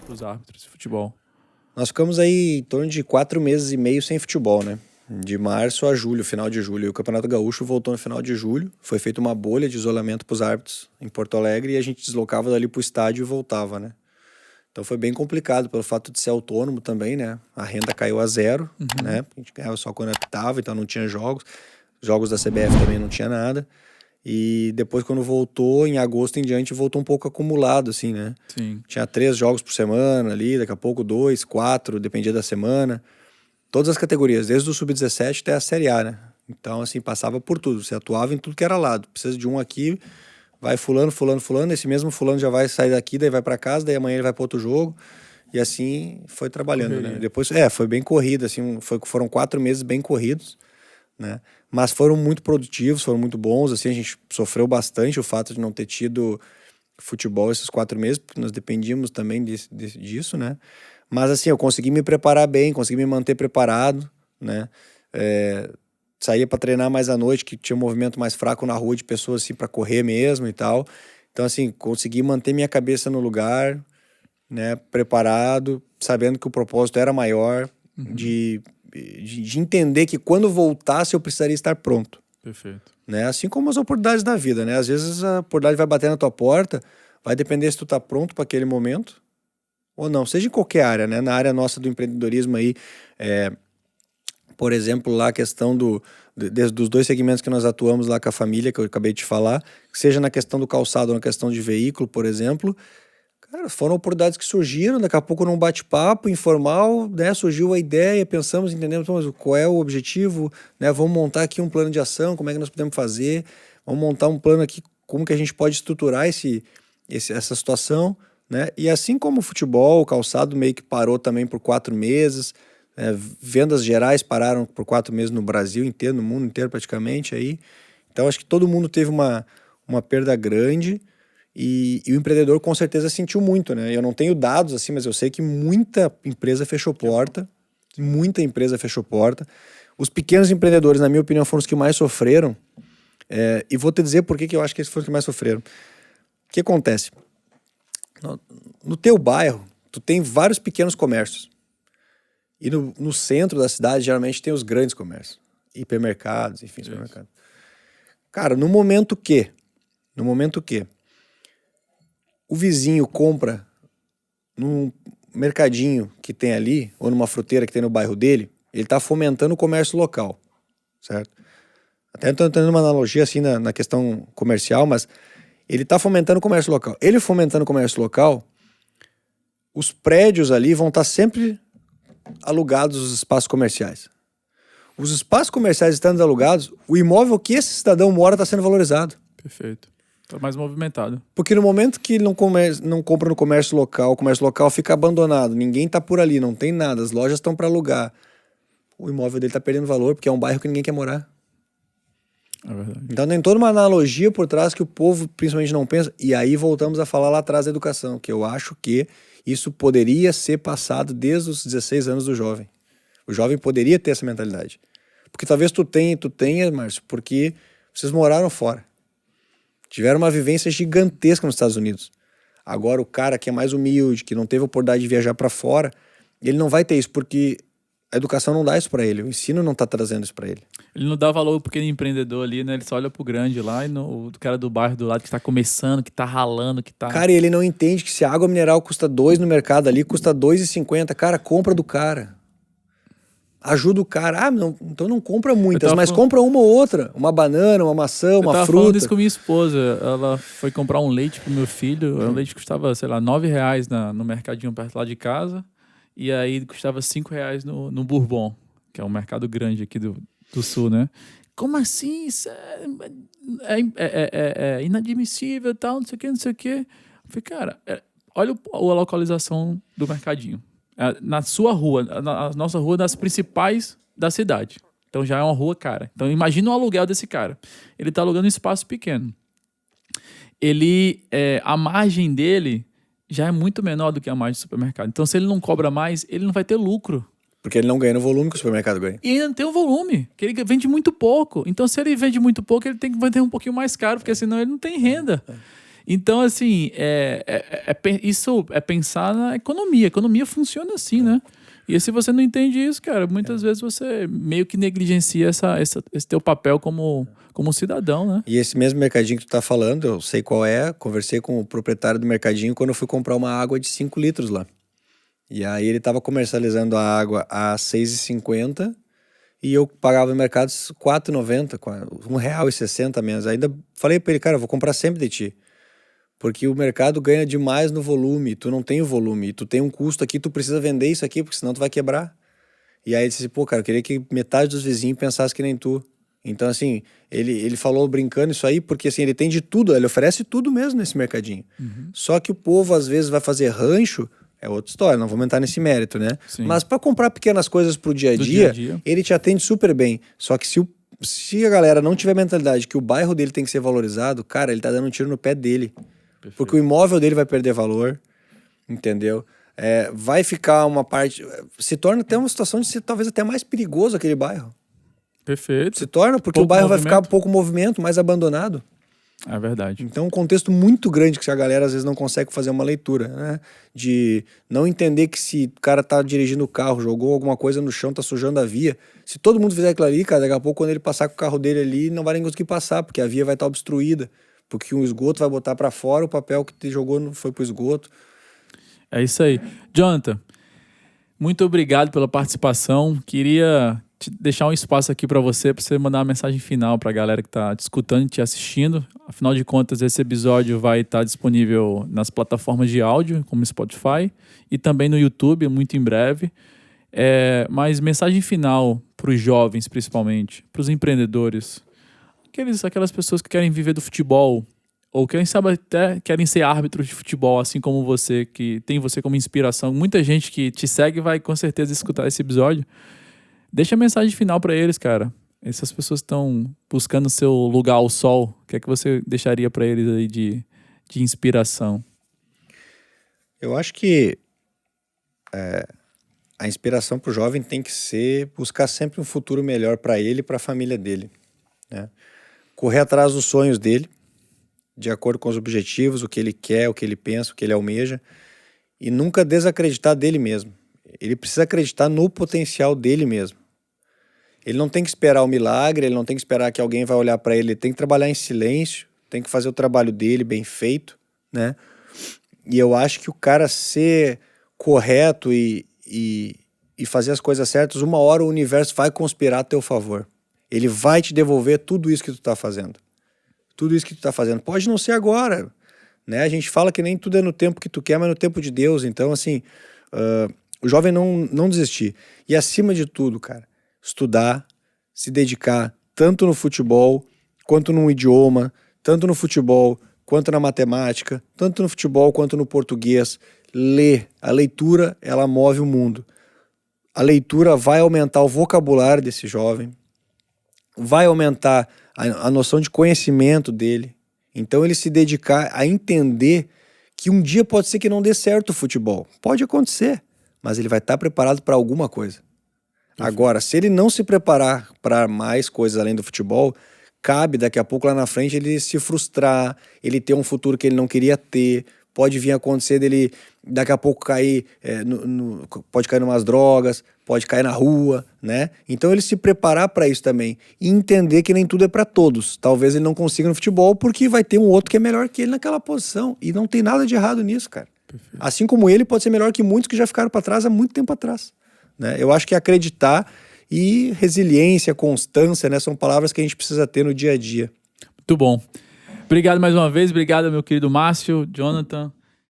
os árbitros de futebol? Nós ficamos aí em torno de 4 meses e meio sem futebol, né? De março a julho, final de julho. E o Campeonato Gaúcho voltou no final de julho. Foi feita uma bolha de isolamento para os árbitros em Porto Alegre e a gente deslocava dali para o estádio e voltava, né? Então foi bem complicado pelo fato de ser autônomo também, né? A renda caiu a zero, né? A gente ganhava só quando apitava, então não tinha jogos. Jogos da CBF também não tinha nada. E depois, quando voltou, em agosto em diante, voltou um pouco acumulado, assim, né? Sim. Tinha 3 jogos por semana ali, daqui a pouco 2, 4, dependia da semana. Todas as categorias, desde o Sub-17 até a Série A, né? Então, assim, passava por tudo. Você atuava em tudo que era lado. Precisa de um aqui, vai fulano, fulano, fulano. Esse mesmo fulano já vai sair daqui, daí vai pra casa, daí amanhã ele vai pra outro jogo. E assim foi trabalhando, Correria. né? Depois, foi bem corrido, assim, foram 4 meses bem corridos, né? Mas foram muito produtivos, foram muito bons, assim, a gente sofreu bastante o fato de não ter tido futebol esses 4 meses, porque nós dependíamos também disso, né? Mas assim, eu consegui me preparar bem, consegui me manter preparado, né? Saía para treinar mais à noite, que tinha um movimento mais fraco na rua de pessoas assim para correr mesmo e tal. Então assim, consegui manter minha cabeça no lugar, né? Preparado, sabendo que o propósito era maior, de entender que quando voltasse eu precisaria estar pronto. Perfeito. Né? Assim como as oportunidades da vida, né? Às vezes a oportunidade vai bater na tua porta, vai depender se tu tá pronto para aquele momento ou não, seja em qualquer área, né? Na área nossa do empreendedorismo aí, por exemplo, lá a questão dos 2 segmentos que nós atuamos lá com a família, que eu acabei de falar, seja na questão do calçado ou na questão de veículo, por exemplo, cara, foram oportunidades que surgiram, daqui a pouco num bate-papo informal, né, surgiu a ideia, pensamos, entendemos, mas qual é o objetivo, né, vamos montar aqui um plano de ação, como é que nós podemos fazer, vamos montar um plano aqui, como que a gente pode estruturar essa situação, né, e assim como o futebol, o calçado meio que parou também por 4 meses, vendas gerais pararam por 4 meses no Brasil inteiro, no mundo inteiro praticamente aí, então acho que todo mundo teve uma perda grande. E o empreendedor com certeza sentiu muito, né? Eu não tenho dados assim, mas eu sei que muita empresa fechou porta. Muita empresa fechou porta. Os pequenos empreendedores, na minha opinião, foram os que mais sofreram. E vou te dizer por que eu acho que eles foram os que mais sofreram. O que acontece? No teu bairro, tu tem vários pequenos comércios. E no centro da cidade, geralmente, tem os grandes comércios. Hipermercados, enfim, supermercados. Cara, no momento que o vizinho compra num mercadinho que tem ali, ou numa fruteira que tem no bairro dele, ele está fomentando o comércio local, certo? Até estou tentando uma analogia assim na questão comercial, mas ele está fomentando o comércio local. Ele fomentando o comércio local, os prédios ali vão estar sempre alugados os espaços comerciais. Os espaços comerciais estando alugados, o imóvel que esse cidadão mora está sendo valorizado. Perfeito. Tá mais movimentado. Porque no momento que ele não compra no comércio local, o comércio local fica abandonado, ninguém tá por ali, não tem nada, as lojas estão para alugar. O imóvel dele tá perdendo valor porque é um bairro que ninguém quer morar. É verdade. Então tem toda uma analogia por trás que o povo principalmente não pensa. E aí voltamos a falar lá atrás da educação, que eu acho que isso poderia ser passado desde os 16 anos do jovem. O jovem poderia ter essa mentalidade. Porque talvez tu tenha, Márcio, porque vocês moraram fora. Tiveram uma vivência gigantesca nos Estados Unidos. Agora o cara que é mais humilde, que não teve a oportunidade de viajar para fora, ele não vai ter isso, porque a educação não dá isso para ele, o ensino não tá trazendo isso para ele. Ele não dá valor pro pequeno empreendedor ali, né? Ele só olha pro grande lá e o cara do bairro do lado que tá começando, que tá ralando, que tá... Cara, ele não entende que se a água mineral custa 2 no mercado ali, custa R$2,50. Cara, compra do cara. Ajuda o cara. Não, então não compra muitas, mas compra uma ou outra. Uma banana, uma maçã, uma fruta. Eu tava falando isso com minha esposa. Ela foi comprar um leite pro meu filho. O leite custava, sei lá, R$9 no mercadinho perto lá de casa. E aí custava R$5 no Bourbon, que é um mercado grande aqui do sul, né? Como assim? Isso é inadmissível e tal, não sei o que, não sei o que. Eu falei, cara, olha a localização do mercadinho. Na sua rua, a nossa rua das principais da cidade. Então já é uma rua cara. Então imagina o aluguel desse cara. Ele tá alugando um espaço pequeno. A margem dele já é muito menor do que a margem do supermercado. Então se ele não cobra mais, ele não vai ter lucro. Porque ele não ganha no volume que o supermercado ganha. E ainda não tem um volume, que ele vende muito pouco. Então se ele vende muito pouco, ele tem que vender um pouquinho mais caro, porque senão ele não tem renda. Então, assim, isso é pensar na economia. A economia funciona assim, né? E se você não entende isso, cara, muitas vezes você meio que negligencia esse teu papel como cidadão, né? E esse mesmo mercadinho que tu tá falando, eu sei qual é, conversei com o proprietário do mercadinho quando eu fui comprar uma água de 5 litros lá. E aí ele tava comercializando a água a R$6,50 e eu pagava no mercado R$4,90, R$1,60 menos. Ainda falei pra ele, cara, eu vou comprar sempre de ti. Porque o mercado ganha demais no volume, tu não tem o volume, tu tem um custo aqui, tu precisa vender isso aqui, porque senão tu vai quebrar. E aí ele disse, pô, cara, eu queria que metade dos vizinhos pensasse que nem tu. Então, assim, ele falou brincando isso aí, porque assim, ele tem de tudo, ele oferece tudo mesmo nesse mercadinho. Só que o povo, às vezes, vai fazer rancho, é outra história, não vamos entrar nesse mérito, né? Sim. Mas para comprar pequenas coisas pro dia a Do dia, dia a dia. ele te atende super bem. Só que se a galera não tiver mentalidade que o bairro dele tem que ser valorizado, cara, ele tá dando um tiro no pé dele. Perfeito. Porque o imóvel dele vai perder valor, entendeu? Vai ficar uma parte... Se torna até uma situação de ser talvez até mais perigoso aquele bairro. Perfeito. Se torna, porque Pouco o bairro vai movimento. ficar pouco movimento, mais abandonado. É verdade. Então, um contexto muito grande que a galera às vezes não consegue fazer uma leitura, né? De não entender que se o cara tá dirigindo o carro, jogou alguma coisa no chão, tá sujando a via. Se todo mundo fizer aquilo ali, cara, daqui a pouco quando ele passar com o carro dele ali, não vai nem conseguir passar, porque a via vai estar obstruída. Porque um esgoto vai botar para fora, o papel que te jogou não foi pro esgoto. É isso aí. Jonathan, muito obrigado pela participação. Queria te deixar um espaço aqui para você mandar uma mensagem final para a galera que está te escutando e te assistindo. Afinal de contas, esse episódio vai estar disponível nas plataformas de áudio, como Spotify, e também no YouTube, muito em breve. Mas mensagem final para os jovens, principalmente, para os empreendedores, aquelas pessoas que querem viver do futebol, ou quem sabe até querem ser árbitros de futebol, assim como você, que tem você como inspiração. Muita gente que te segue vai com certeza escutar esse episódio. Deixa a mensagem final para eles, cara. Essas pessoas estão buscando seu lugar ao sol. O que é que você deixaria para eles aí de inspiração? Eu acho que a inspiração para o jovem tem que ser buscar sempre um futuro melhor para ele e para a família dele, né? Correr atrás dos sonhos dele, de acordo com os objetivos, o que ele quer, o que ele pensa, o que ele almeja, e nunca desacreditar dele mesmo. Ele precisa acreditar no potencial dele mesmo. Ele não tem que esperar o milagre, ele não tem que esperar que alguém vai olhar para ele, ele tem que trabalhar em silêncio, tem que fazer o trabalho dele bem feito, né? E eu acho que o cara ser correto e fazer as coisas certas, uma hora o universo vai conspirar a teu favor. Ele vai te devolver tudo isso que tu tá fazendo. Tudo isso que tu tá fazendo. Pode não ser agora, né? A gente fala que nem tudo é no tempo que tu quer, mas no tempo de Deus. Então, assim, o jovem não desistir. E acima de tudo, cara, estudar, se dedicar tanto no futebol, quanto no idioma, tanto no futebol, quanto na matemática, tanto no futebol quanto no português. Ler. A leitura, ela move o mundo. A leitura vai aumentar o vocabulário desse jovem, vai aumentar a noção de conhecimento dele. Então ele se dedicar a entender que um dia pode ser que não dê certo o futebol. Pode acontecer, mas ele vai estar preparado para alguma coisa. Agora, se ele não se preparar para mais coisas além do futebol, cabe daqui a pouco lá na frente ele se frustrar, ele ter um futuro que ele não queria ter, pode vir a acontecer dele daqui a pouco cair, pode cair em umas drogas, pode cair na rua, né? Então ele se preparar para isso também e entender que nem tudo é para todos. Talvez ele não consiga no futebol porque vai ter um outro que é melhor que ele naquela posição e não tem nada de errado nisso, cara. Perfeito. Assim como ele pode ser melhor que muitos que já ficaram para trás há muito tempo atrás, né? Eu acho que acreditar e resiliência, constância, né, são palavras que a gente precisa ter no dia a dia. Muito bom. Obrigado mais uma vez, obrigado meu querido Márcio, Jonathan.